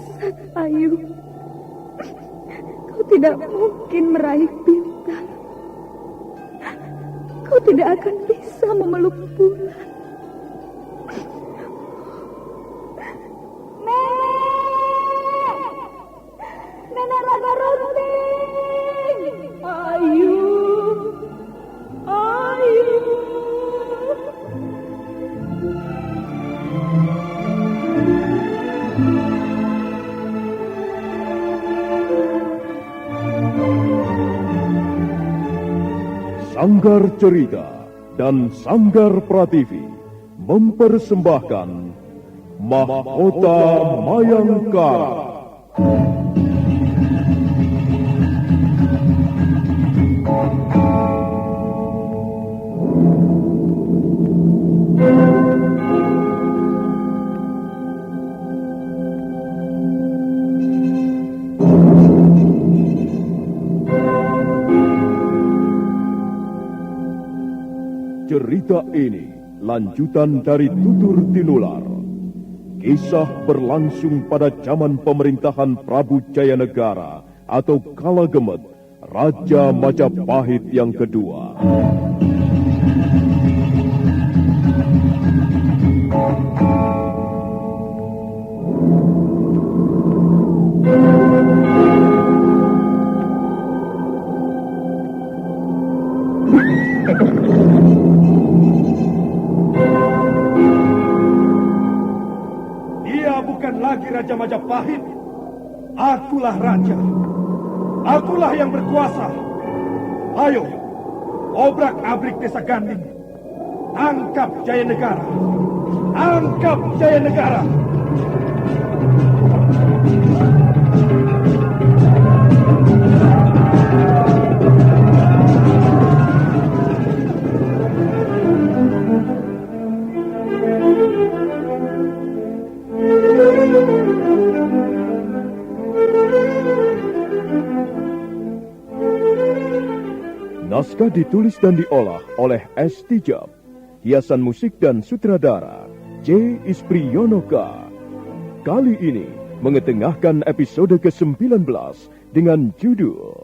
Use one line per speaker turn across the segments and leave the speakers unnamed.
Pusat Ayu, kau tidak mungkin meraih bintang. Kau tidak akan bisa memeluk bulan. Nenek Raga Runting. Ayu.
Sanggar Cerita dan Sanggar Prativi mempersembahkan Mahkota Mayangkara. Cerita ini lanjutan dari Tutur Tinular. Kisah berlangsung pada zaman pemerintahan Prabu Jayanegara atau Kala Gemet, Raja Majapahit yang kedua.
Lagi Raja Majapahit, akulah raja, akulah yang berkuasa. Ayo, obrak-abrik desa Ganding, angkap Jayanegara, angkap Jayanegara.
Naskah ditulis dan diolah oleh S. Tijab. Hiasan musik dan sutradara C. Ispriyonoka. Kali ini mengetengahkan episode ke-19 dengan judul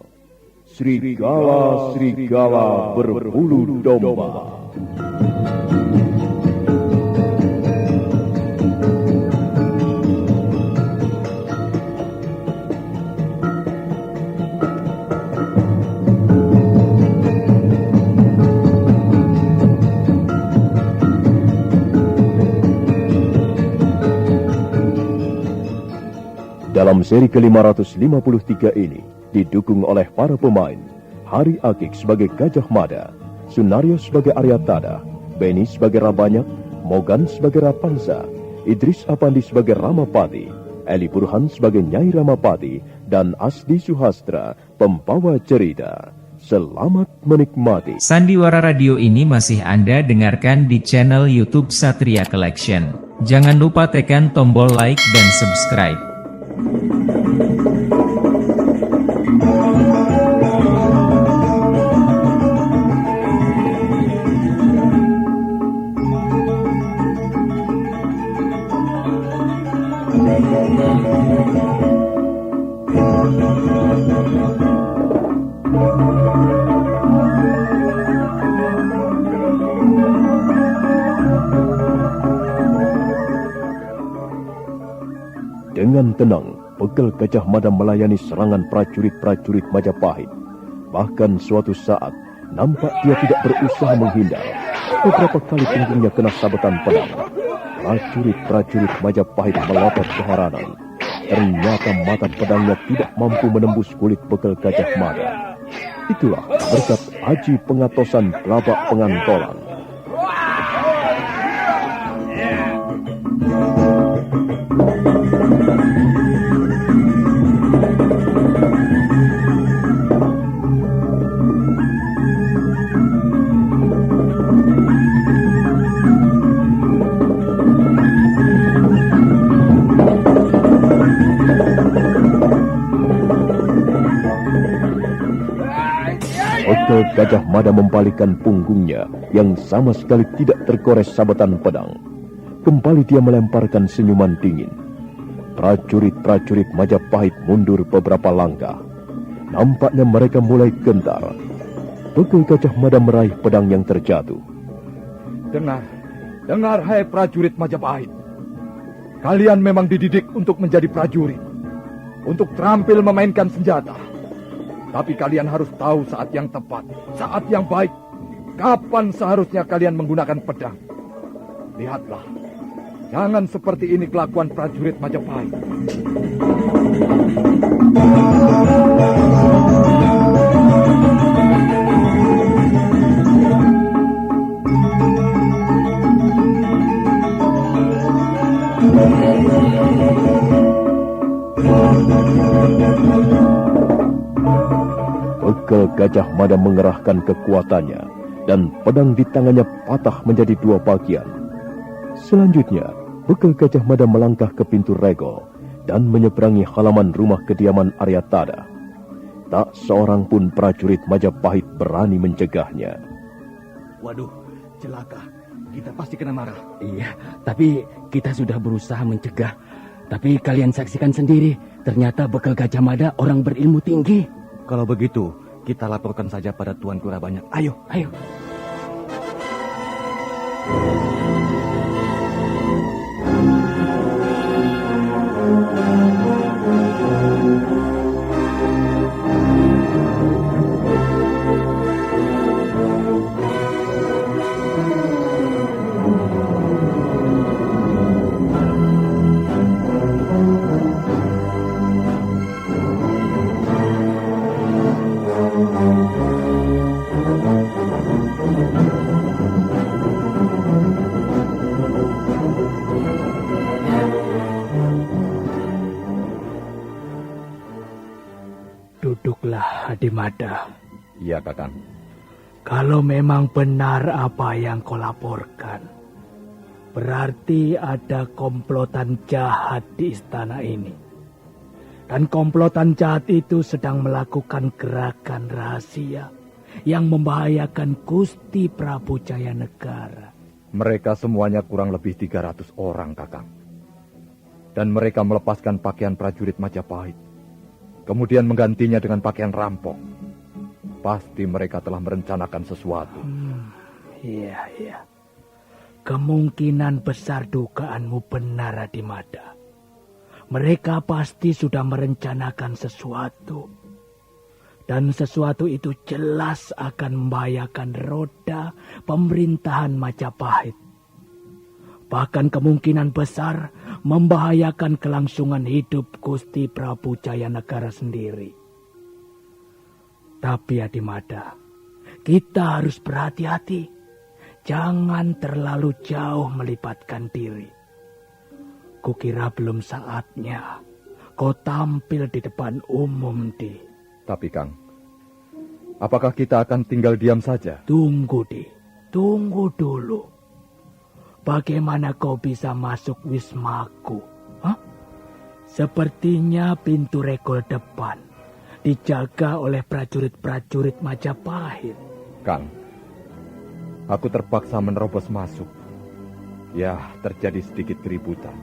Serigala-Serigala Berbulu Domba. Dalam seri ke-553 ini didukung oleh para pemain Hari Akik sebagai Gajah Mada, Sunario sebagai Aryatada, Beni sebagai Rabanyak, Mogan sebagai Rapansa, Idris Apandi sebagai Ramapati, Eli Burhan sebagai Nyai Ramapati, dan Asdi Suhastra, pembawa cerita. Selamat menikmati.
Sandiwara Radio ini masih Anda dengarkan di channel YouTube Satria Collection. Jangan lupa tekan tombol like dan subscribe.
Dengan tenang, Pegel Gajah Mada melayani serangan prajurit-prajurit Majapahit. Bahkan suatu saat, nampak dia tidak berusaha menghindar. Beberapa kali punggungnya kena sabetan pedang. Prajurit-prajurit Majapahit melotot keheranan. Ternyata mata pedangnya tidak mampu menembus kulit Pegel Gajah Mada. Itulah berkat aji pengatosan Gelabak Pengantolan. Pegel Gajah Mada membalikkan punggungnya yang sama sekali tidak tergores sabetan pedang. Kembali dia melemparkan senyuman dingin. Prajurit-prajurit Majapahit mundur beberapa langkah. Nampaknya mereka mulai gentar. Bekel Gajah Mada meraih pedang yang terjatuh.
Dengar hai prajurit Majapahit. Kalian memang dididik untuk menjadi prajurit, untuk terampil memainkan senjata. Tapi kalian harus tahu saat yang tepat, saat yang baik, kapan seharusnya kalian menggunakan pedang. Lihatlah, jangan seperti ini kelakuan prajurit Majapahit.
Bekel Gajah Mada mengerahkan kekuatannya dan pedang di tangannya patah menjadi dua bagian. Selanjutnya, Bekel Gajah Mada melangkah ke pintu regol dan menyeberangi halaman rumah kediaman Aryatada. Tak seorang pun prajurit Majapahit berani mencegahnya.
Waduh, celaka. Kita pasti kena marah. Iya, tapi kita sudah berusaha mencegah. Tapi kalian saksikan sendiri, ternyata Bekel Gajah Mada orang berilmu tinggi. Kalau begitu, kita laporkan saja pada Tuan Kurabanyak. Ayo.
Duduklah, Adimada.
Iya, Kakang.
Kalau memang benar apa yang kau laporkan, berarti ada komplotan jahat di istana ini. Dan komplotan jahat itu sedang melakukan gerakan rahasia yang membahayakan Gusti Prabu Jayanegara.
Mereka semuanya kurang lebih 300 orang, Kakang. Dan mereka melepaskan pakaian prajurit Majapahit, kemudian menggantinya dengan pakaian rampok. Pasti mereka telah merencanakan sesuatu.
Iya. Kemungkinan besar dugaanmu benar, Adimada. Mereka pasti sudah merencanakan sesuatu. Dan sesuatu itu jelas akan membahayakan roda pemerintahan Majapahit. Bahkan kemungkinan besar membahayakan kelangsungan hidup Gusti Prabu Jayanegara sendiri. Tapi Adimada, kita harus berhati-hati. Jangan terlalu jauh melibatkan diri. Kukira belum saatnya kau tampil di depan umum, Di.
Tapi, Kang, apakah kita akan tinggal diam saja?
Tunggu, Di. Tunggu dulu. Bagaimana kau bisa masuk wismaku? Hah? Sepertinya pintu regol depan dijaga oleh prajurit-prajurit Majapahit.
Kang, aku terpaksa menerobos masuk. Ya, terjadi sedikit keributan.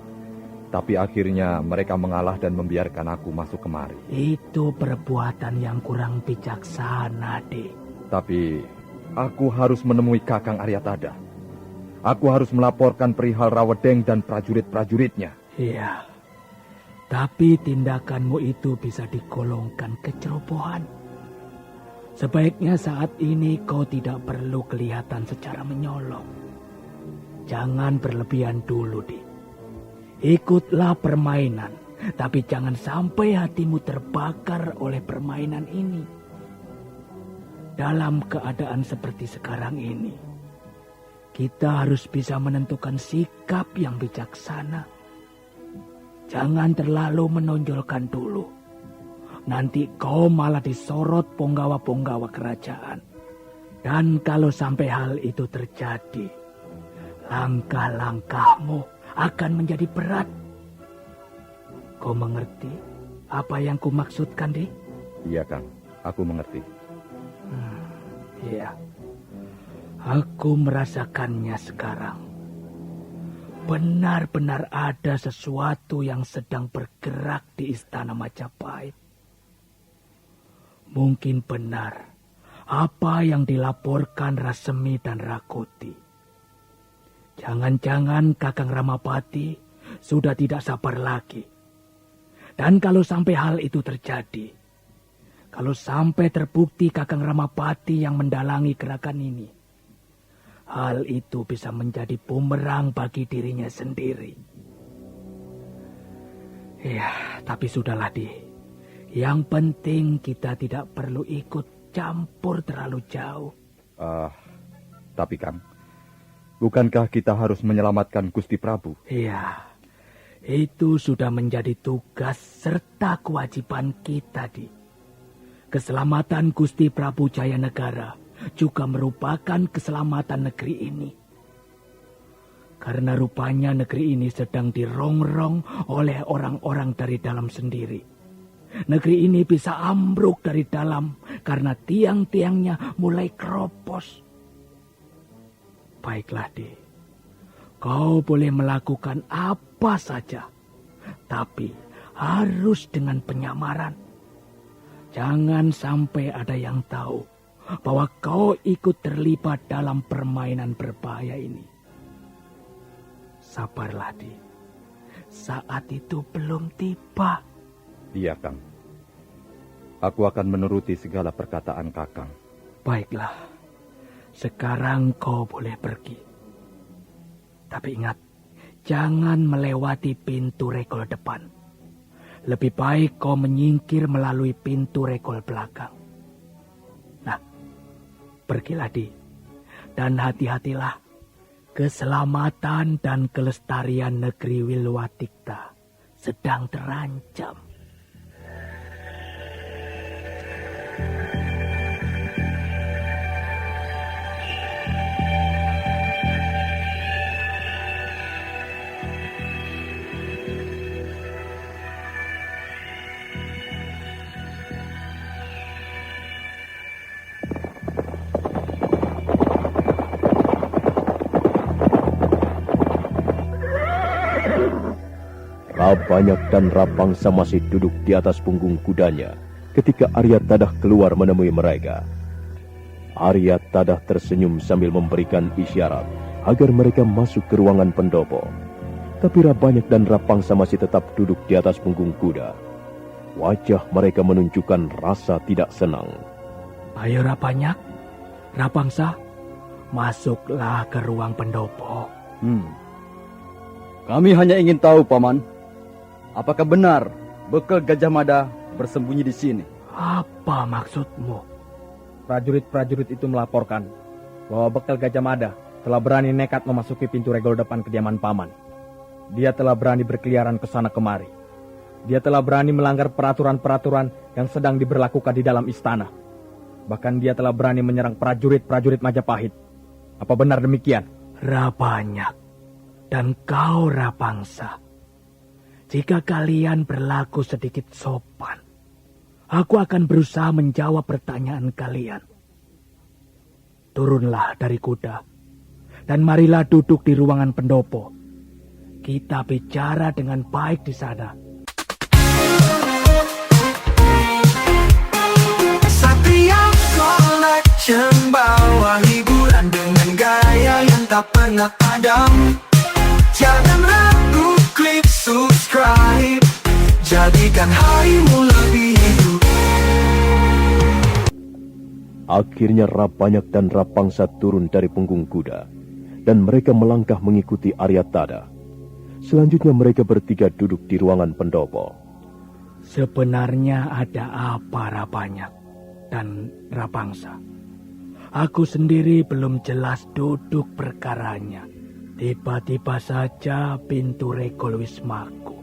Tapi akhirnya mereka mengalah dan membiarkan aku masuk kemari.
Itu perbuatan yang kurang bijaksana, Di.
Tapi aku harus menemui Kakang Aryatada. Aku harus melaporkan perihal Rawedeng dan prajurit-prajuritnya.
Iya. Tapi tindakanmu itu bisa digolongkan kecerobohan. Sebaiknya saat ini kau tidak perlu kelihatan secara menyolong. Jangan berlebihan dulu, Di. Ikutlah permainan, tapi jangan sampai hatimu terbakar oleh permainan ini. Dalam keadaan seperti sekarang ini, kita harus bisa menentukan sikap yang bijaksana. Jangan terlalu menonjolkan dulu. Nanti kau malah disorot punggawa-punggawa kerajaan. Dan kalau sampai hal itu terjadi, langkah-langkahmu akan menjadi berat. Kau mengerti apa yang ku maksudkan, Di?
Iya, Kang. Aku mengerti.
Iya. Aku merasakannya sekarang. benar-benar ada sesuatu yang sedang bergerak di istana Majapahit. Mungkin benar apa yang dilaporkan Rasemi dan Rakuti. Jangan-jangan Kakang Ramapati sudah tidak sabar lagi. Dan kalau sampai hal itu terjadi, kalau sampai terbukti Kakang Ramapati yang mendalangi gerakan ini, hal itu bisa menjadi bumerang bagi dirinya sendiri. Ya, tapi sudahlah, Di. Yang penting kita tidak perlu ikut campur terlalu jauh.
Tapi Kang, bukankah kita harus menyelamatkan Gusti Prabu?
Iya, itu sudah menjadi tugas serta kewajiban kita, Di. Keselamatan Gusti Prabu Jayanegara juga merupakan keselamatan negeri ini. Karena rupanya negeri ini sedang dirongrong oleh orang-orang dari dalam sendiri. Negeri ini bisa ambruk dari dalam karena tiang-tiangnya mulai keropos. Baiklah, Di. Kau boleh melakukan apa saja, tapi harus dengan penyamaran. Jangan sampai ada yang tahu bahwa kau ikut terlibat dalam permainan berbahaya ini. Sabarlah, Di. Saat itu belum tiba.
Iya, Kang. Aku akan menuruti segala perkataan Kakang.
Baiklah. Sekarang kau boleh pergi. Tapi ingat, jangan melewati pintu regol depan. Lebih baik kau menyingkir melalui pintu regol belakang. Nah, pergilah, Di. Dan hati-hatilah. Keselamatan dan kelestarian negeri Wilwatikta sedang terancam.
Rabanyak dan Rapangsa masih duduk di atas punggung kudanya ketika Arya Tadah keluar menemui mereka. Arya Tadah tersenyum sambil memberikan isyarat agar mereka masuk ke ruangan pendopo. Tapi Rabanyak dan Rapangsa masih tetap duduk di atas punggung kuda. Wajah mereka menunjukkan rasa tidak senang.
Ayo Rabanyak, Rapangsa, masuklah ke ruang pendopo.
Kami hanya ingin tahu, Paman. Apakah benar bekal Gajah Mada bersembunyi di sini?
Apa maksudmu?
Prajurit-prajurit itu melaporkan bahwa bekal Gajah Mada telah berani nekat memasuki pintu regol depan kediaman Paman. Dia telah berani berkeliaran ke sana kemari. Dia telah berani melanggar peraturan-peraturan yang sedang diberlakukan di dalam istana. Bahkan dia telah berani menyerang prajurit-prajurit Majapahit. Apa benar demikian?
Rabanyak dan kau Rapangsa. Jika kalian berlaku sedikit sopan, aku akan berusaha menjawab pertanyaan kalian. Turunlah dari kuda, dan marilah duduk di ruangan pendopo. Kita bicara dengan baik di sana.
Satria Collection bawa hiburan dengan gaya yang tak pernah padam. Jangan ragu, klik subscribe, jadikan harimu lebih hidup.
Akhirnya Rabanyak dan Rapangsa turun dari punggung kuda, dan mereka melangkah mengikuti Arya Tadah. Selanjutnya mereka bertiga duduk di ruangan pendopo.
Sebenarnya ada apa Rabanyak dan Rapangsa? Aku sendiri belum jelas duduk perkaranya. Tiba-tiba saja pintu regol Wismaku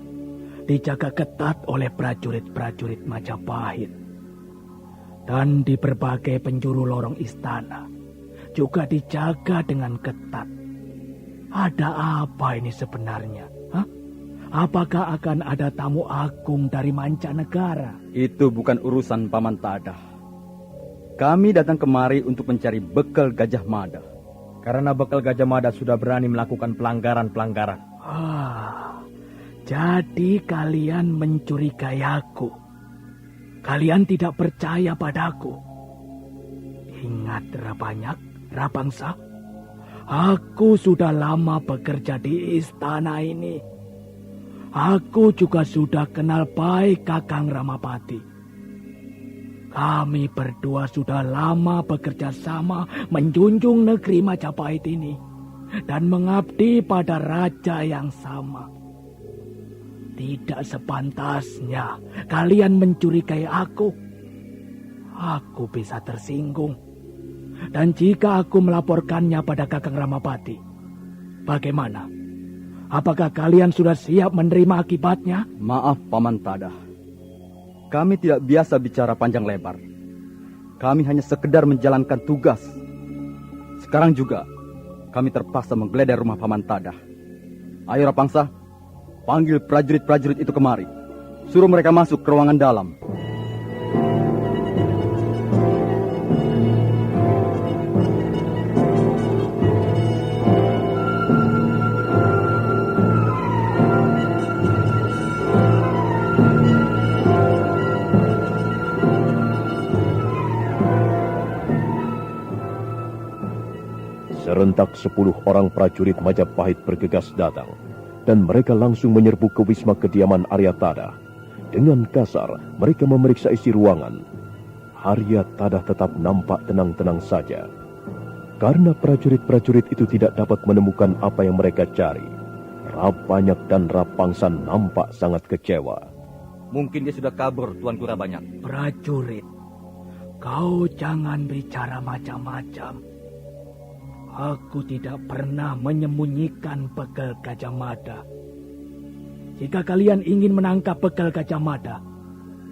dijaga ketat oleh prajurit-prajurit Majapahit. Dan di berbagai penjuru lorong istana juga dijaga dengan ketat. Ada apa ini sebenarnya? Hah? Apakah akan ada tamu agung dari mancanegara?
Itu bukan urusan Paman Tadah. Kami datang kemari untuk mencari bekal Gajah Mada.
Karena bekal Gajah Mada sudah berani melakukan pelanggaran-pelanggaran.
Jadi kalian mencurigai aku. Kalian tidak percaya padaku. Ingat Rabanyak, Rapangsa, aku sudah lama bekerja di istana ini. Aku juga sudah kenal baik Kakang Ramapati. Kami berdua sudah lama bekerja sama menjunjung negeri Majapahit ini dan mengabdi pada raja yang sama. Tidak sepantasnya kalian mencurigai aku. Aku bisa tersinggung. Dan jika aku melaporkannya pada Kakang Ramapati, bagaimana? Apakah kalian sudah siap menerima akibatnya?
Maaf, Paman Tadah. Kami tidak biasa bicara panjang lebar. Kami hanya sekedar menjalankan tugas. Sekarang juga, kami terpaksa menggeledah rumah Paman Tadah. Ayo Rapangsa, panggil prajurit-prajurit itu kemari. Suruh mereka masuk ke ruangan dalam.
Serentak 10 orang prajurit Majapahit bergegas datang, dan mereka langsung menyerbu ke wisma kediaman Arya Tadah. Dengan kasar, mereka memeriksa isi ruangan. Arya Tadah tetap nampak tenang-tenang saja. Karena prajurit-prajurit itu tidak dapat menemukan apa yang mereka cari, Rabanyak dan Rapangsa nampak sangat kecewa.
Mungkin dia sudah kabur, Tuanku Rabanyak.
Prajurit, kau jangan bicara macam-macam. Aku tidak pernah menyembunyikan begal Gajah Mada. Jika kalian ingin menangkap begal Gajah Mada,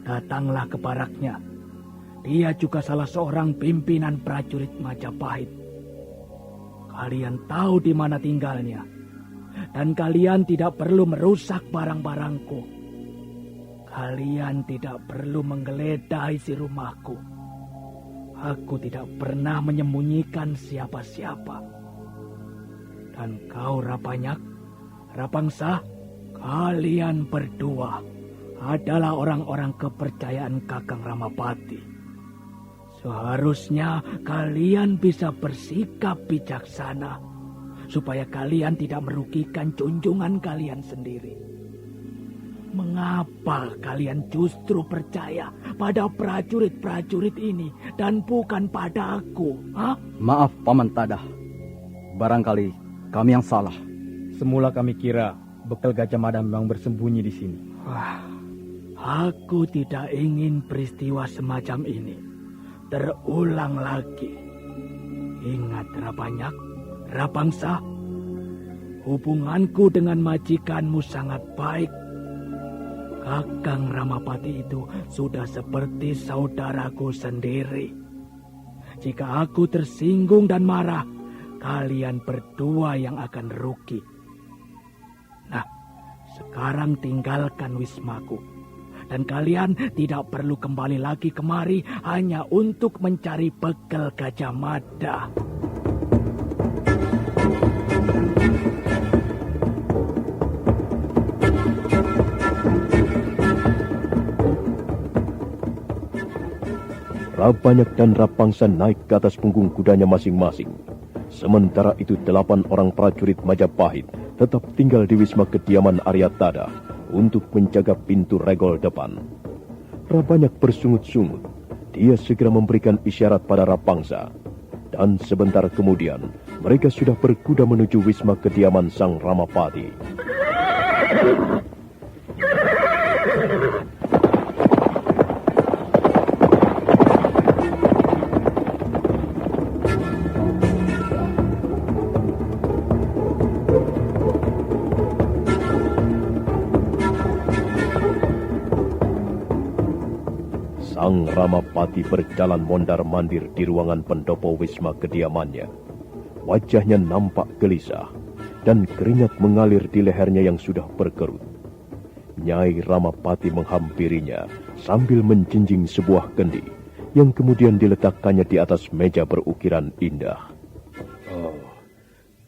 datanglah ke baraknya. Dia juga salah seorang pimpinan prajurit Majapahit. Kalian tahu di mana tinggalnya. Dan kalian tidak perlu merusak barang-barangku. Kalian tidak perlu menggeledah isi rumahku. Aku tidak pernah menyembunyikan siapa-siapa. Dan kau Rabanyak, Rapangsa, kalian berdua adalah orang-orang kepercayaan Kakang Ramapati. Seharusnya kalian bisa bersikap bijaksana supaya kalian tidak merugikan junjungan kalian sendiri. Mengapa kalian justru percaya pada prajurit-prajurit ini dan bukan pada aku? Hah?
Maaf, Paman Tadah. Barangkali kami yang salah.
Semula kami kira begal Gajah Mada memang bersembunyi di sini.
Wah, aku tidak ingin peristiwa semacam ini terulang lagi. Ingat Rabanyak, Rapangsa, hubunganku dengan majikanmu sangat baik. Kakang Ramapati itu sudah seperti saudaraku sendiri. Jika aku tersinggung dan marah, kalian berdua yang akan rugi. Nah, sekarang tinggalkan wismaku. Dan kalian tidak perlu kembali lagi kemari hanya untuk mencari begal Gajah Mada.
Rabanyak dan Rapangsa naik ke atas punggung kudanya masing-masing. Sementara itu 8 orang prajurit Majapahit tetap tinggal di wisma kediaman Arya Tadah untuk menjaga pintu regol depan. Rabanyak bersungut-sungut. Dia segera memberikan isyarat pada Rapangsa. Dan sebentar kemudian, mereka sudah berkuda menuju wisma kediaman Sang Ramapati. Sang Ramapati berjalan mondar-mandir di ruangan pendopo wisma kediamannya. Wajahnya nampak gelisah dan keringat mengalir di lehernya yang sudah berkerut. Nyai Ramapati menghampirinya sambil menjinjing sebuah kendi yang kemudian diletakkannya di atas meja berukiran indah.
Oh,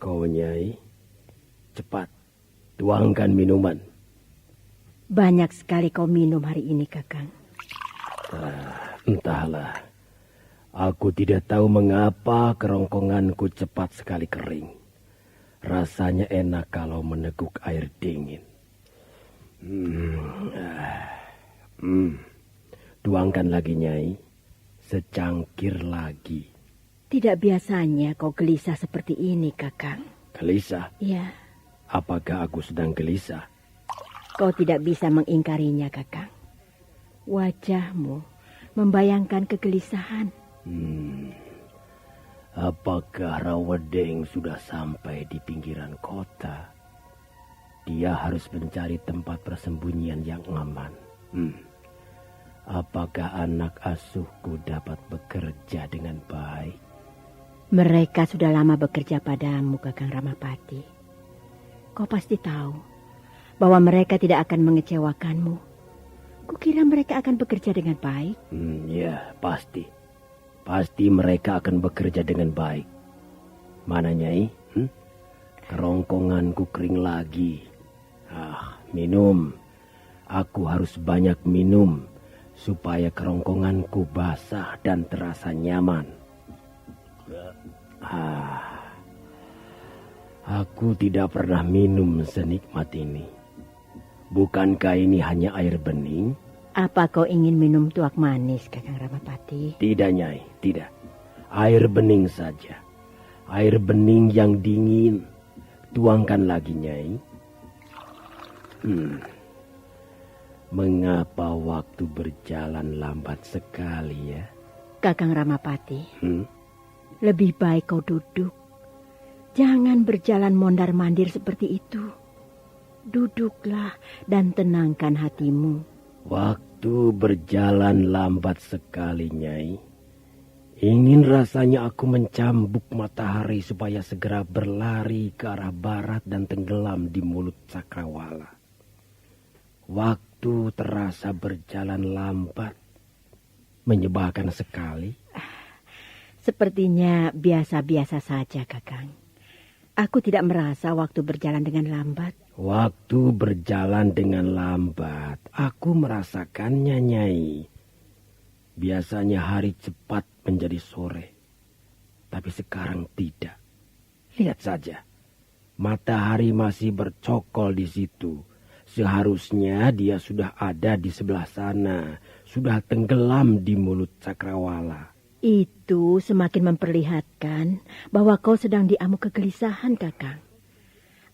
kau Nyai, cepat tuangkan minuman.
Banyak sekali kau minum hari ini, Kakang.
Entahlah. Aku tidak tahu mengapa kerongkonganku cepat sekali kering. Rasanya enak kalau meneguk air dingin. Tuangkan lagi, Nyai. Secangkir lagi.
Tidak biasanya kau gelisah seperti ini, Kakang.
Gelisah?
Ya.
Apakah aku sedang gelisah?
Kau tidak bisa mengingkarinya, Kakang. Wajahmu membayangkan kegelisahan.
Apakah Rawedeng sudah sampai di pinggiran kota? Dia harus mencari tempat persembunyian yang aman. Apakah anak asuhku dapat bekerja dengan baik?
Mereka sudah lama bekerja padamu, Kakang Ramapati. Kau pasti tahu bahwa mereka tidak akan mengecewakanmu. Kukira mereka akan bekerja dengan baik.
Ya, pasti. Pasti mereka akan bekerja dengan baik. Mana, Nyai? Kerongkonganku kering lagi. Minum. Aku harus banyak minum supaya kerongkonganku basah dan terasa nyaman. Aku tidak pernah minum senikmat ini. Bukankah ini hanya air bening?
Apa kau ingin minum tuak manis, Kakang Ramapati?
Tidak, Nyai, tidak. Air bening saja. Air bening yang dingin. Tuangkan lagi, Nyai. Mengapa waktu berjalan lambat sekali ya?
Kakang Ramapati, lebih baik kau duduk. Jangan berjalan mondar-mandir seperti itu. Duduklah dan tenangkan hatimu.
Waktu berjalan lambat sekali, Nyai. Ingin rasanya aku mencambuk matahari supaya segera berlari ke arah barat dan tenggelam di mulut cakrawala. Waktu terasa berjalan lambat. Menyebalkan sekali.
Sepertinya biasa-biasa saja, Kakang. Aku tidak merasa waktu berjalan dengan lambat.
Waktu berjalan dengan lambat, aku merasakannya, Nyai. Biasanya hari cepat menjadi sore, tapi sekarang tidak. Lihat saja, matahari masih bercokol di situ. Seharusnya dia sudah ada di sebelah sana, sudah tenggelam di mulut cakrawala.
Itu semakin memperlihatkan bahwa kau sedang diamuk kegelisahan, Kakang.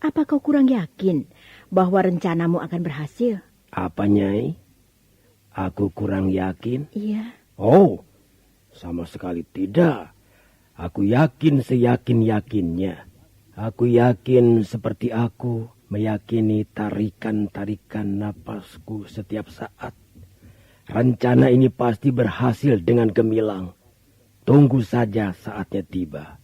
Apa kau kurang yakin bahwa rencanamu akan berhasil?
Apa, Nyai? Aku kurang yakin?
Iya.
Oh, sama sekali tidak. Aku yakin seyakin-yakinnya. Aku yakin seperti aku meyakini tarikan-tarikan napasku setiap saat. Rencana ini pasti berhasil dengan gemilang. Tunggu saja saatnya tiba.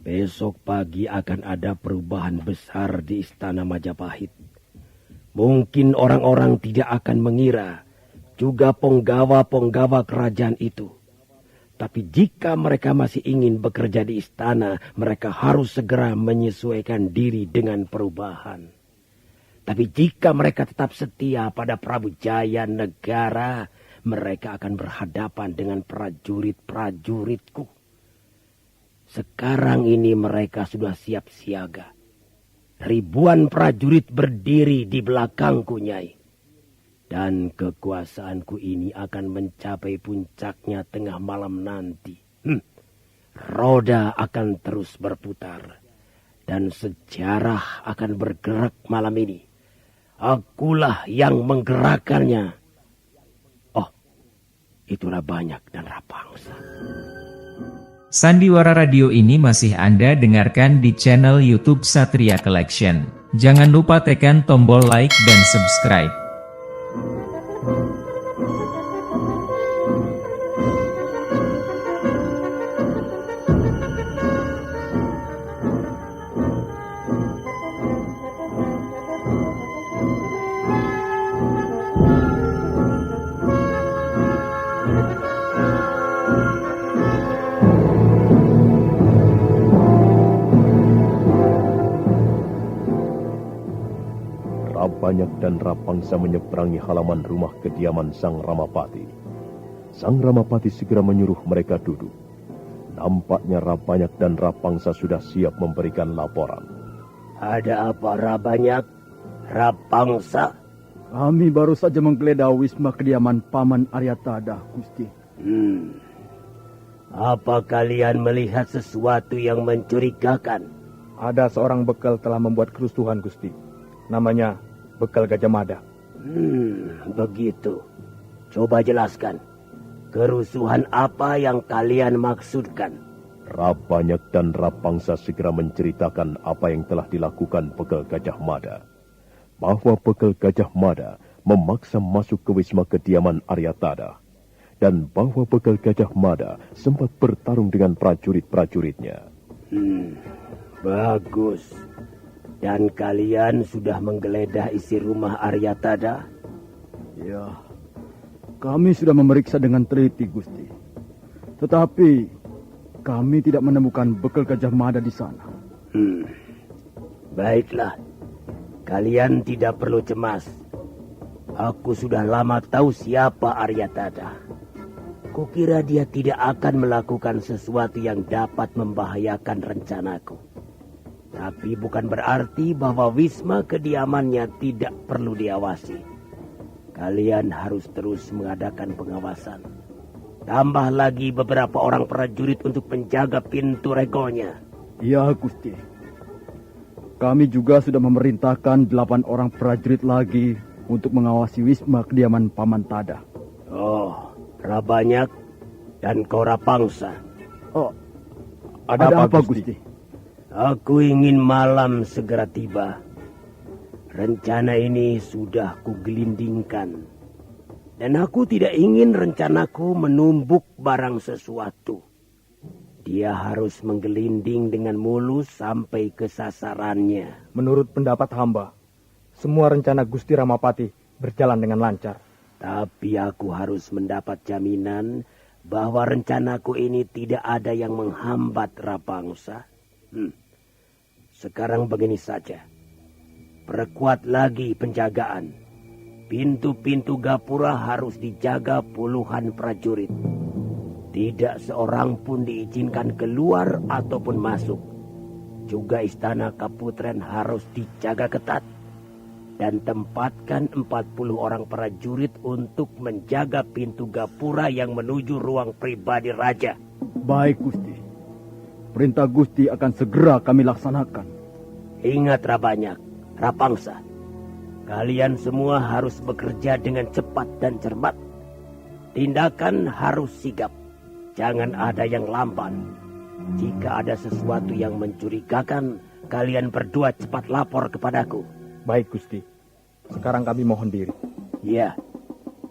Besok pagi akan ada perubahan besar di Istana Majapahit. Mungkin orang-orang tidak akan mengira juga penggawa-penggawa kerajaan itu. Tapi jika mereka masih ingin bekerja di istana, mereka harus segera menyesuaikan diri dengan perubahan. Tapi jika mereka tetap setia pada Prabu Jaya Negara, mereka akan berhadapan dengan prajurit-prajuritku. Sekarang ini mereka sudah siap siaga. Ribuan prajurit berdiri di belakangku, Nyai. Dan kekuasaanku ini akan mencapai puncaknya tengah malam nanti. Roda akan terus berputar. Dan sejarah akan bergerak malam ini. Akulah yang menggerakkannya. Oh, itulah Banyak dan Rapangsa.
Sandiwara Radio ini masih Anda dengarkan di channel YouTube Satria Collection. Jangan lupa tekan tombol like dan subscribe.
Rabanyak dan Rapangsa menyeberangi halaman rumah kediaman Sang Ramapati. Sang Ramapati segera menyuruh mereka duduk. Nampaknya Rabanyak dan Rapangsa sudah siap memberikan laporan.
Ada apa Rabanyak? Rapangsa?
Kami baru saja menggeledah wisma kediaman Paman Aryatada, Gusti.
Apa kalian melihat sesuatu yang mencurigakan?
Ada seorang bekal telah membuat kerusuhan, Gusti. Namanya Bekal Gajah Mada.
Begitu. Coba jelaskan. Kerusuhan apa yang kalian maksudkan?
Rabanyak dan Rapangsa segera menceritakan apa yang telah dilakukan Bekal Gajah Mada. Bahwa Bekal Gajah Mada memaksa masuk ke wisma kediaman Aryatada. Dan bahwa Bekal Gajah Mada sempat bertarung dengan prajurit-prajuritnya.
Bagus. Dan kalian sudah menggeledah isi rumah Aryatada?
Ya, kami sudah memeriksa dengan teliti, Gusti. Tetapi kami tidak menemukan Bekal Gajah Mada di sana.
Baiklah. Kalian tidak perlu cemas. Aku sudah lama tahu siapa Aryatada. Kukira dia tidak akan melakukan sesuatu yang dapat membahayakan rencanaku. Tapi bukan berarti bahwa wisma kediamannya tidak perlu diawasi. Kalian harus terus mengadakan pengawasan. Tambah lagi beberapa orang prajurit untuk menjaga pintu regonya.
Iya, Gusti. Kami juga sudah memerintahkan 8 orang prajurit lagi untuk mengawasi wisma kediaman Paman Tada.
Oh, Rabanyak dan kau Rapangsa.
Oh, ada apa, Gusti?
Aku ingin malam segera tiba. Rencana ini sudah kugelindingkan. Dan aku tidak ingin rencanaku menumbuk barang sesuatu. Dia harus menggelinding dengan mulus sampai ke sasarannya.
Menurut pendapat hamba, semua rencana Gusti Ramapati berjalan dengan lancar.
Tapi aku harus mendapat jaminan bahwa rencanaku ini tidak ada yang menghambat Rapangsa. Sekarang begini saja. Perkuat lagi penjagaan. Pintu-pintu gapura harus dijaga puluhan prajurit. Tidak seorang pun diizinkan keluar ataupun masuk. Juga istana Kaputren harus dijaga ketat. Dan tempatkan 40 orang prajurit untuk menjaga pintu gapura yang menuju ruang pribadi raja.
Baik, Gusti. Perintah Gusti akan segera kami laksanakan.
Ingat Rabanyak, Rapangsa. Kalian semua harus bekerja dengan cepat dan cermat. Tindakan harus sigap. Jangan ada yang lamban. Jika ada sesuatu yang mencurigakan, kalian berdua cepat lapor kepadaku.
Baik, Gusti. Sekarang kami mohon diri.
Ya,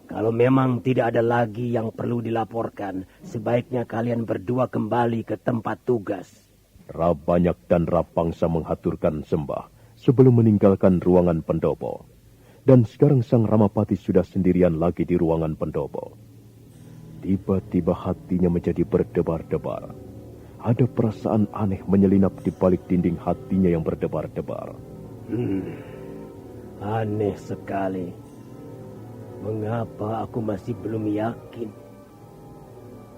kalau memang tidak ada lagi yang perlu dilaporkan, sebaiknya kalian berdua kembali ke tempat tugas.
Rabanyak dan Rapangsa menghaturkan sembah sebelum meninggalkan ruangan pendopo. Dan sekarang Sang Ramapati sudah sendirian lagi di ruangan pendopo. Tiba-tiba hatinya menjadi berdebar-debar. Ada perasaan aneh menyelinap di balik dinding hatinya yang berdebar-debar.
Aneh sekali. Mengapa aku masih belum yakin?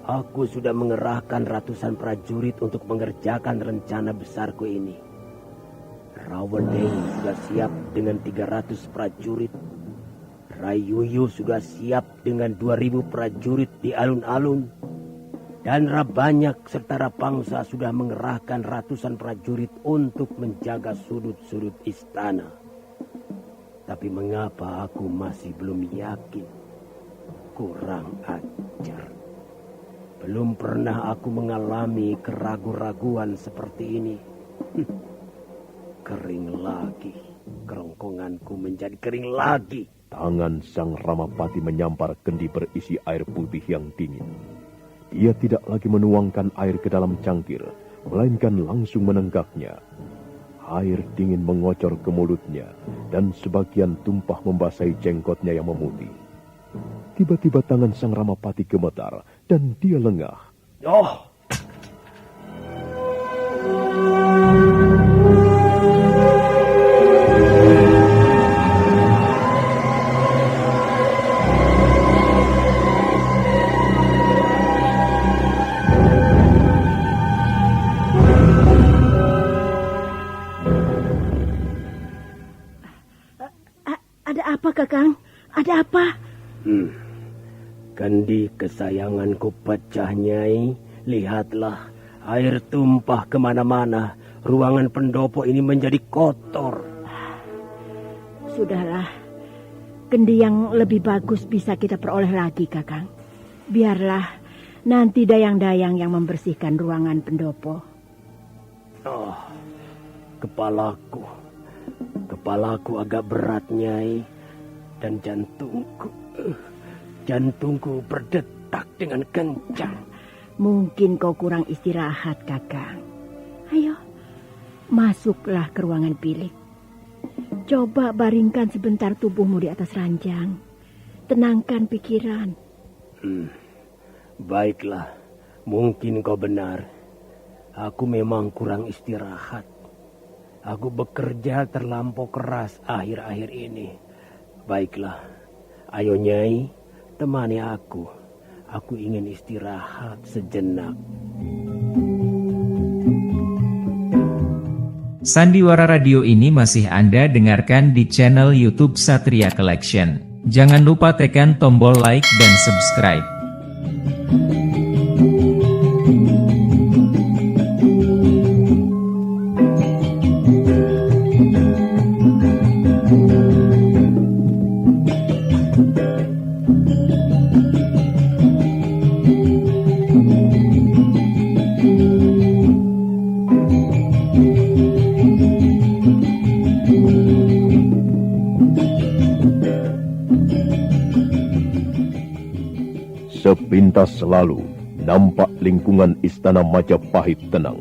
Aku sudah mengerahkan ratusan prajurit untuk mengerjakan rencana besarku ini. Rawadehi sudah siap dengan 300 prajurit. Rayuyu sudah siap dengan 2000 prajurit di alun-alun. Dan Rabanyak serta Rapangsa sudah mengerahkan ratusan prajurit untuk menjaga sudut-sudut istana. Tapi mengapa aku masih belum yakin? Kurang ajar. Belum pernah aku mengalami keraguan-raguan seperti ini. Kering lagi. Kerongkonganku menjadi kering lagi.
Tangan Sang Ramapati menyampar kendi berisi air putih yang dingin. Dia tidak lagi menuangkan air ke dalam cangkir, melainkan langsung menenggaknya. Air dingin mengocor ke mulutnya, dan sebagian tumpah membasahi jenggotnya yang memutih. Tiba-tiba tangan Sang Ramapati gemetar, dan dia lengah.
Oh!
Ada apa?
Kendi kesayanganku pecah, Nyai. Lihatlah, air tumpah kemana-mana. Ruangan pendopo ini menjadi kotor.
Sudahlah, kendi yang lebih bagus bisa kita peroleh lagi, Kakang. Biarlah nanti dayang-dayang yang membersihkan ruangan pendopo.
Oh, kepalaku agak berat, Nyai. Dan jantungku berdetak dengan kencang.
Mungkin kau kurang istirahat, Kakang. Ayo, masuklah ke ruangan bilik. Coba baringkan sebentar tubuhmu di atas ranjang. Tenangkan pikiran.
Baiklah, mungkin kau benar. Aku memang kurang istirahat. Aku bekerja terlampau keras akhir-akhir ini. Baiklah, ayo Nyai, temani aku. Aku ingin istirahat sejenak.
Sandiwara Radio ini masih Anda dengarkan di channel YouTube Satria Collection. Jangan lupa tekan tombol like dan subscribe.
Sepintas selalu nampak lingkungan istana Majapahit tenang,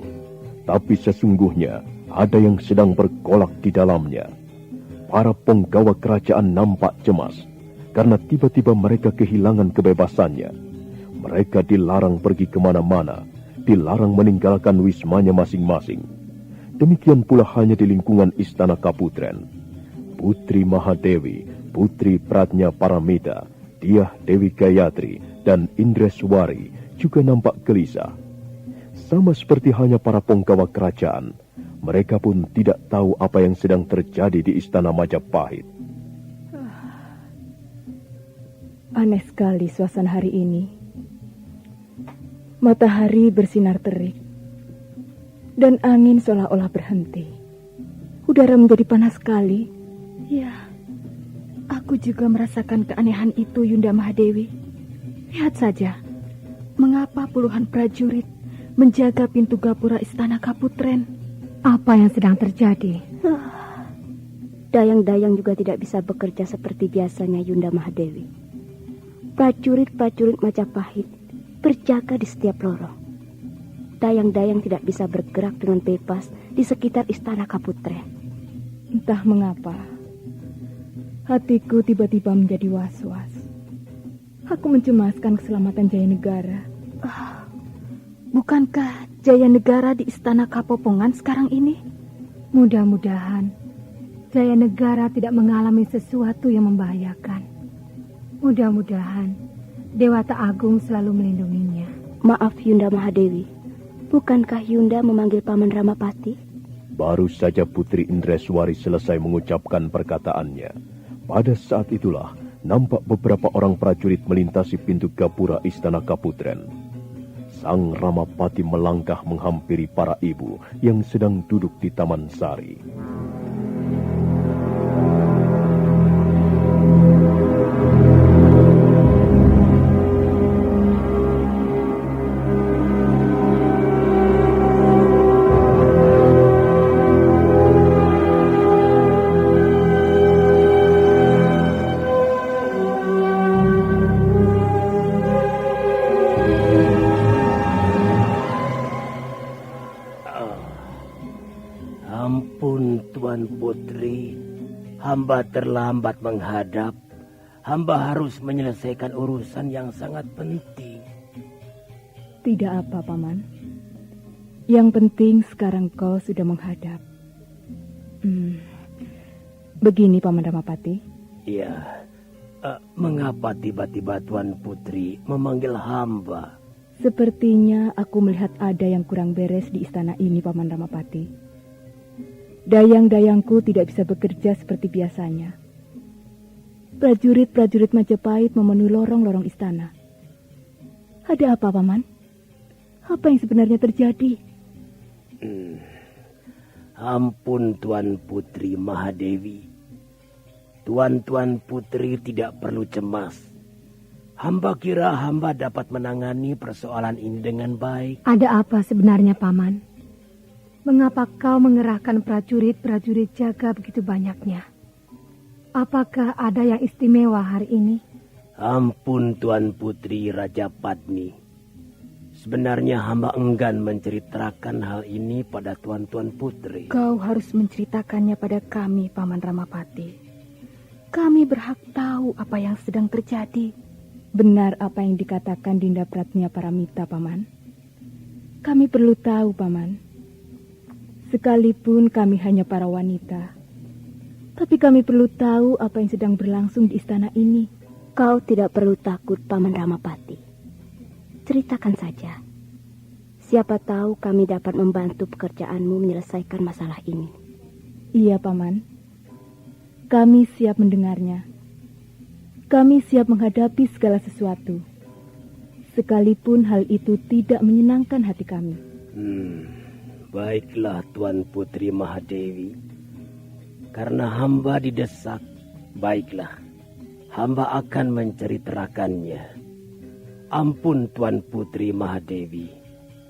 tapi sesungguhnya ada yang sedang bergolak di dalamnya. Para penggawa kerajaan nampak cemas karena tiba-tiba mereka kehilangan kebebasannya. Mereka dilarang pergi kemana-mana, dilarang meninggalkan wismanya masing-masing. Demikian pula hanya di lingkungan istana Kaputren. Putri Mahadewi, Putri Pratnya Paramita, Diah Dewi Gayatri, dan Indreswari juga nampak gelisah. Sama seperti hanya para penggawa kerajaan, mereka pun tidak tahu apa yang sedang terjadi di istana Majapahit.
Aneh sekali suasana hari ini. Matahari bersinar terik, dan angin seolah-olah berhenti. Udara menjadi panas sekali. Ya, aku juga merasakan keanehan itu, Yunda Mahadewi. Lihat saja, mengapa puluhan prajurit menjaga pintu gapura istana Kaputren? Apa yang sedang terjadi?
Dayang-dayang juga tidak bisa bekerja seperti biasanya, Yunda Mahadewi. Prajurit-prajurit Majapahit berjaga di setiap lorong. Dayang-dayang tidak bisa bergerak dengan bebas di sekitar istana Kaputren.
Entah mengapa, hatiku tiba-tiba menjadi was-was. Aku mencemaskan keselamatan Jaya Negara. Bukankah Jaya Negara di istana Kapopongan sekarang ini? Mudah-mudahan Jaya Negara tidak mengalami sesuatu yang membahayakan. Mudah-mudahan Dewata Agung selalu melindunginya.
Maaf Yunda Mahadewi, bukankah Yunda memanggil Paman Ramapati?
Baru saja Putri Indreswari selesai mengucapkan perkataannya. Pada saat itulah nampak beberapa orang prajurit melintasi pintu gapura istana Kaputren. Sang Ramapati melangkah menghampiri para ibu yang sedang duduk di Taman Sari.
Hamba terlambat menghadap. Hamba harus menyelesaikan urusan yang sangat penting.
Tidak apa, Paman. Yang penting sekarang kau sudah menghadap. Begini, Paman Ramapati.
Ya, mengapa tiba-tiba Tuan Putri memanggil hamba?
Sepertinya aku melihat ada yang kurang beres di istana ini, Paman Ramapati. Dayang-dayangku tidak bisa bekerja seperti biasanya. prajurit-prajurit Majapahit memenuhi lorong-lorong istana. Ada apa, Paman? Apa yang sebenarnya terjadi?
Ampun Tuan Putri Mahadewi. Tuan-tuan putri tidak perlu cemas. Hamba kira hamba dapat menangani persoalan ini dengan baik.
Ada apa sebenarnya, Paman? Mengapa kau mengerahkan prajurit-prajurit jaga begitu banyaknya? Apakah ada yang istimewa hari ini?
Ampun Tuan Putri Raja Padni. Sebenarnya hamba enggan menceritakan hal ini pada tuan-tuan putri.
Kau harus menceritakannya pada kami, Paman Ramapati. Kami berhak tahu apa yang sedang terjadi. Benar apa yang dikatakan Dinda Pratnya Paramita, Paman. Kami perlu tahu, Paman. Sekalipun kami hanya para wanita, tapi kami perlu tahu apa yang sedang berlangsung di istana ini.
Kau tidak perlu takut, Paman Ramapati. Ceritakan saja. Siapa tahu kami dapat membantu pekerjaanmu menyelesaikan masalah ini.
Iya, Paman. Kami siap mendengarnya. Kami siap menghadapi segala sesuatu. Sekalipun hal itu tidak menyenangkan hati kami.
Baiklah Tuan Putri Mahadewi. Karena hamba didesak, baiklah. Hamba akan menceritakannya. Ampun Tuan Putri Mahadewi.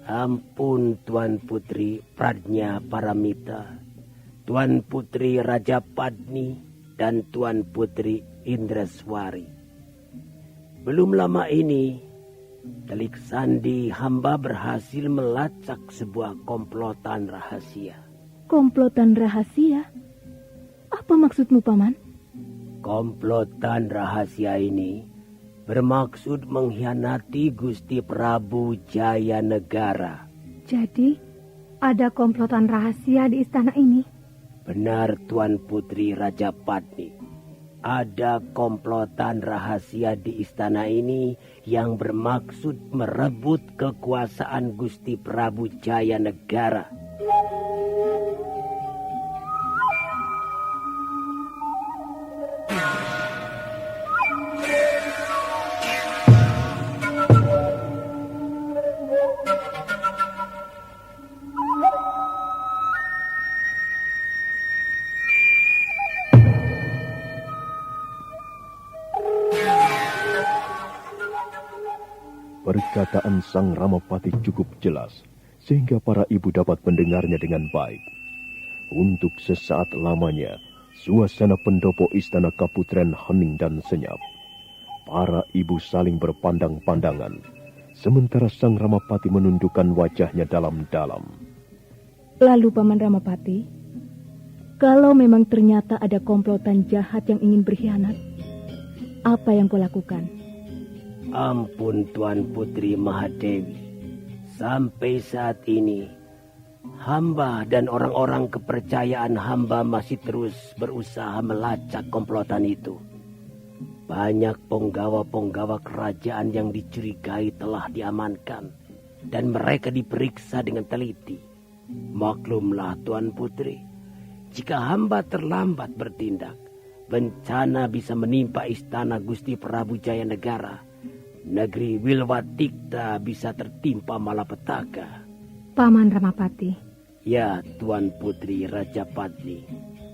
Ampun Tuan Putri Pratnya Paramita. Tuan Putri Raja Padni dan Tuan Putri Indraswari. Belum lama ini, telik sandi hamba berhasil melacak sebuah komplotan rahasia.
Komplotan rahasia? Apa maksudmu, Paman?
Komplotan rahasia ini bermaksud mengkhianati Gusti Prabu Jayanegara.
Jadi, ada komplotan rahasia di istana ini?
Benar Tuan Putri Raja Padni. Ada komplotan rahasia di istana ini yang bermaksud merebut kekuasaan Gusti Prabu Jayanegara.
Perkataan Sang Ramapati cukup jelas, sehingga para ibu dapat mendengarnya dengan baik. Untuk sesaat lamanya, suasana pendopo istana Kaputren hening dan senyap. Para ibu saling berpandang-pandangan, sementara Sang Ramapati menundukkan wajahnya dalam-dalam.
Lalu, Paman Ramapati, kalau memang ternyata ada komplotan jahat yang ingin berkhianat, apa yang kau lakukan?
Ampun Tuan Putri Mahadewi. Sampai saat ini, hamba dan orang-orang kepercayaan hamba masih terus berusaha melacak komplotan itu. Banyak penggawa-penggawa kerajaan yang dicurigai telah diamankan dan mereka diperiksa dengan teliti. Maklumlah Tuan Putri, jika hamba terlambat bertindak, bencana bisa menimpa istana Gusti Prabu Jayanegara. Negeri Wilwatikta bisa tertimpa malapetaka.
Paman Ramapati.
Ya, Tuan Putri Raja Padni.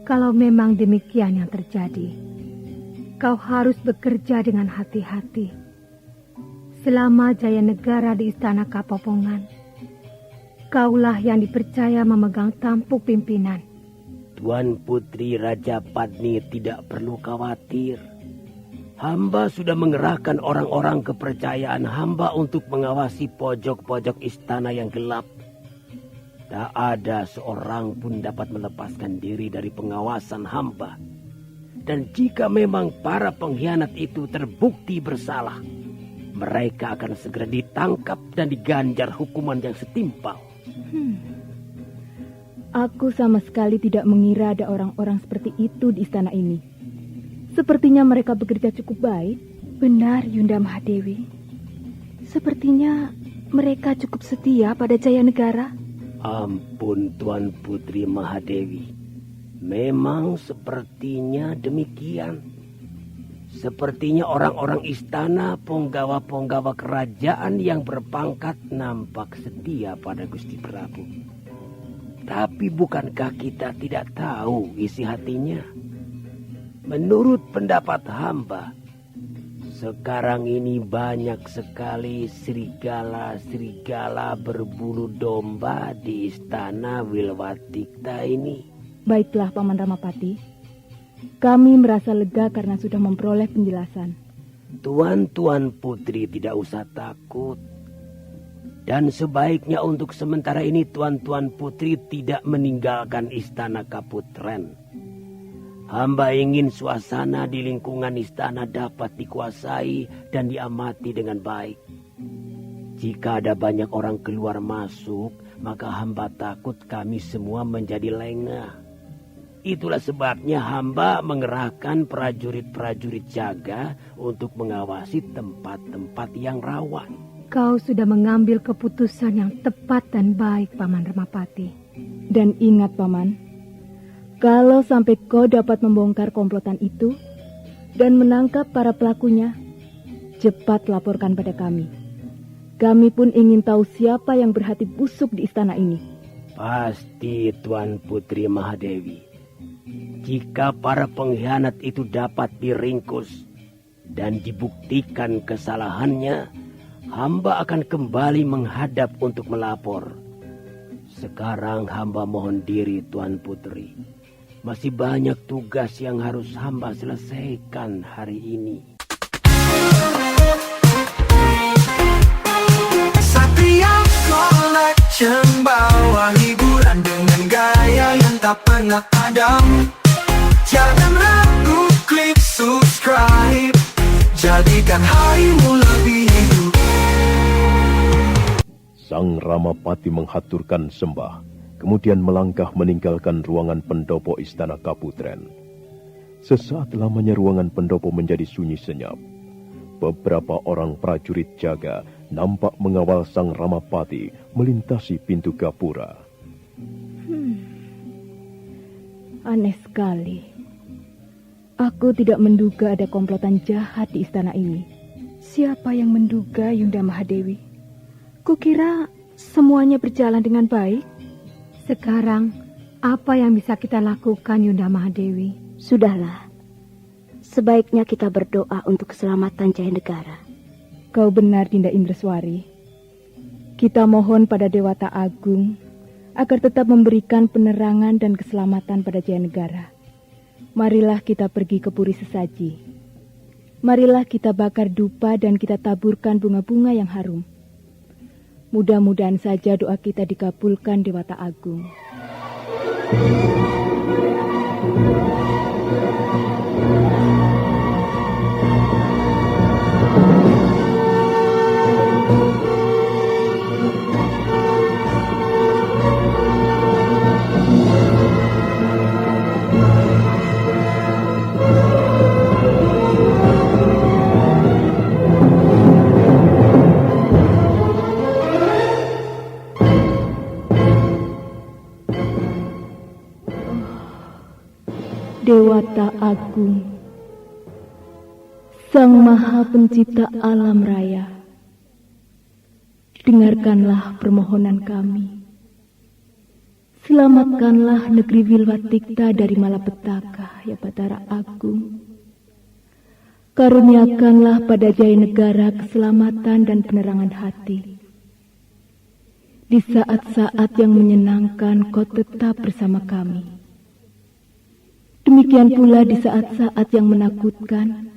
Kalau memang demikian yang terjadi, kau harus bekerja dengan hati-hati. Selama Jayanegara di istana Kapopongan, kaulah yang dipercaya memegang tampuk pimpinan.
Tuan Putri Raja Padni tidak perlu khawatir. Hamba sudah mengerahkan orang-orang kepercayaan hamba untuk mengawasi pojok-pojok istana yang gelap. Tak ada seorang pun dapat melepaskan diri dari pengawasan hamba. Dan jika memang para pengkhianat itu terbukti bersalah, mereka akan segera ditangkap dan diganjar hukuman yang setimpal.
Aku sama sekali tidak mengira ada orang-orang seperti itu di istana ini. Sepertinya mereka bekerja cukup baik. Benar, Yunda Mahadewi. Sepertinya mereka cukup setia pada Jayanegara.
Ampun Tuan Putri Mahadewi. Memang sepertinya demikian. Sepertinya orang-orang istana, penggawa-penggawa kerajaan yang berpangkat nampak setia pada Gusti Prabu. Tapi bukankah kita tidak tahu isi hatinya? Menurut pendapat hamba, sekarang ini banyak sekali serigala-serigala berbulu domba di istana Wilwatikta ini.
Baiklah, Paman Ramapati. Kami merasa lega karena sudah memperoleh penjelasan.
Tuan-tuan putri tidak usah takut. Dan sebaiknya untuk sementara ini tuan-tuan putri tidak meninggalkan istana Kaputren. Hamba ingin suasana di lingkungan istana dapat dikuasai dan diamati dengan baik. Jika ada banyak orang keluar masuk, maka hamba takut kami semua menjadi lengah. Itulah sebabnya hamba mengerahkan prajurit-prajurit jaga untuk mengawasi tempat-tempat yang rawan.
Kau sudah mengambil keputusan yang tepat dan baik, Paman Ramapati.
Dan ingat, Paman, kalau sampai kau dapat membongkar komplotan itu dan menangkap para pelakunya, cepat laporkan pada kami. Kami pun ingin tahu siapa yang berhati busuk di istana ini.
Pasti Tuan Putri Mahadewi. Jika para pengkhianat itu dapat diringkus dan dibuktikan kesalahannya, hamba akan kembali menghadap untuk melapor. Sekarang hamba mohon diri, Tuan Putri. Masih banyak tugas yang harus hamba selesaikan hari ini.
Satria Collection bawa hiburan dengan gaya yang tak pernah padam. Jangan ragu, klik subscribe. Jadikan harimu lebih hidup.
Sang Ramapati menghaturkan sembah, kemudian melangkah meninggalkan ruangan pendopo istana Kaputren. Sesaat lamanya ruangan pendopo menjadi sunyi senyap. Beberapa orang prajurit jaga nampak mengawal sang Ramapati melintasi pintu gapura.
Aneh sekali. Aku tidak menduga ada komplotan jahat di istana ini. Siapa yang menduga, Yunda Mahadewi? Kukira semuanya berjalan dengan baik.
Sekarang, apa yang bisa kita lakukan, Yunda Mahadewi?
Sudahlah. Sebaiknya kita berdoa untuk keselamatan Jaya Negara.
Kau benar, Dinda Indreswari. Kita mohon pada Dewata Agung agar tetap memberikan penerangan dan keselamatan pada Jaya Negara. Marilah kita pergi ke Puri Sesaji. Marilah kita bakar dupa dan kita taburkan bunga-bunga yang harum. Mudah-mudahan saja doa kita dikabulkan Dewata Agung. Dewata Agung, Sang Maha Pencipta alam raya, dengarkanlah permohonan kami. Selamatkanlah negeri Wilwatikta dari malapetaka, ya Batara Agung. Karuniakanlah pada Jaya Negara keselamatan dan penerangan hati. Di saat-saat yang menyenangkan kau tetap bersama kami. Demikian pula di saat-saat yang menakutkan,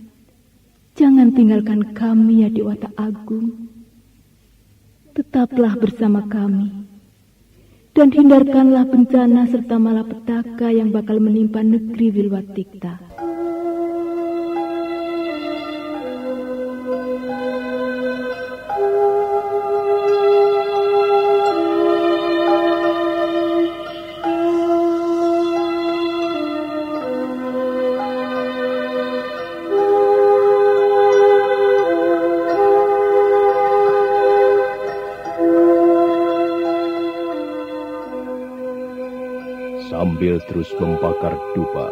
jangan tinggalkan kami ya Dewata Agung. Tetaplah bersama kami, dan hindarkanlah bencana serta malapetaka yang bakal menimpa negeri Wilwatikta.
Sambil terus membakar dupa,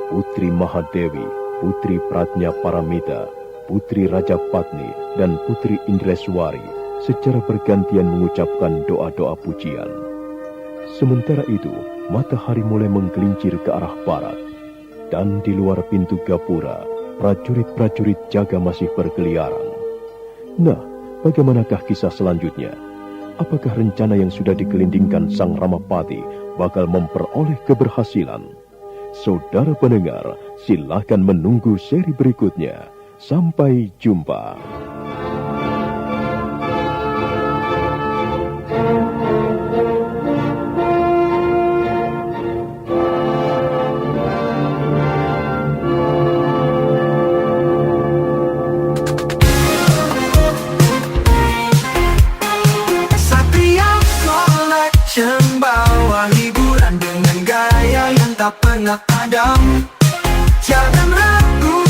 Putri Mahadewi Putri Pratnya Paramita, Putri Raja Patni, dan Putri Indreswari secara bergantian mengucapkan doa-doa pujian. Sementara itu, matahari mulai menggelincir ke arah barat, dan di luar pintu gapura, prajurit-prajurit jaga masih berkeliaran. Nah, bagaimanakah kisah selanjutnya? Apakah rencana yang sudah dikelindingkan Sang Ramapati bakal memperoleh keberhasilan? Saudara pendengar, silakan menunggu seri berikutnya. Sampai jumpa.
Satria Collection bawa hiburan dengan gaya yang tak pernah padam. Jangan